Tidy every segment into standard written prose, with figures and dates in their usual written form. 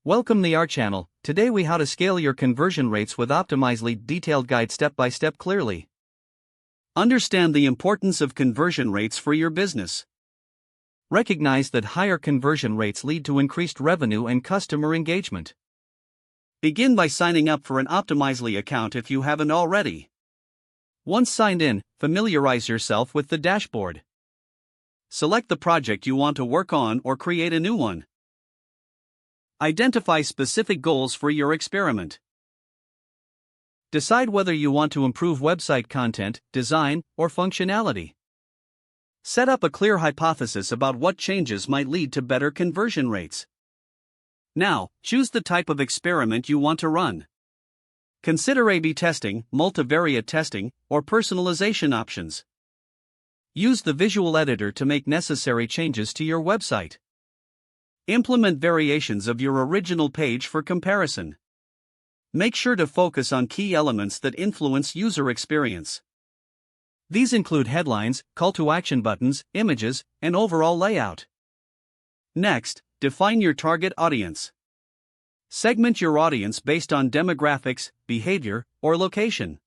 Welcome to our channel. Today we how to scale your conversion rates with Optimizely detailed guide step by step clearly. Understand the importance of conversion rates for your business. Recognize that higher conversion rates lead to increased revenue and customer engagement. Begin by signing up for an Optimizely account if you haven't already. Once signed in, familiarize yourself with the dashboard. Select the project you want to work on or create a new one. Identify specific goals for your experiment. Decide whether you want to improve website content, design, or functionality. Set up a clear hypothesis about what changes might lead to better conversion rates. Now, choose the type of experiment you want to run. Consider A/B testing, multivariate testing, or personalization options. Use the visual editor to make necessary changes to your website. Implement variations of your original page for comparison. Make sure to focus on key elements that influence user experience. These include headlines, call-to-action buttons, images, and overall layout. Next, define your target audience. Segment your audience based on demographics, behavior, or location.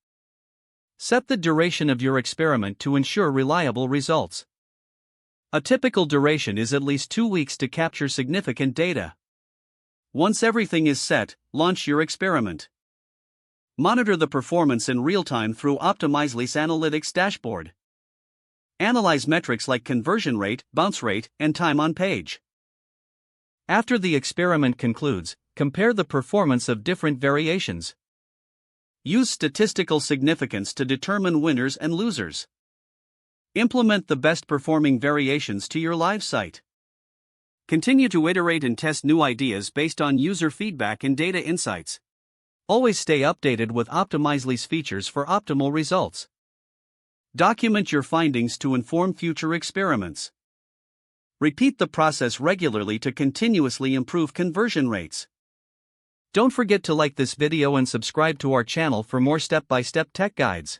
Set the duration of your experiment to ensure reliable results. A typical duration is at least 2 weeks to capture significant data. Once everything is set, launch your experiment. Monitor the performance in real time through Optimizely's analytics dashboard. Analyze metrics like conversion rate, bounce rate, and time on page. After the experiment concludes, compare the performance of different variations. Use statistical significance to determine winners and losers. Implement the best performing variations to your live site. Continue to iterate and test new ideas based on user feedback and data insights. Always stay updated with Optimizely's features for optimal results. Document your findings to inform future experiments. Repeat the process regularly to continuously improve conversion rates. Don't forget to like this video and subscribe to our channel for more step-by-step tech guides.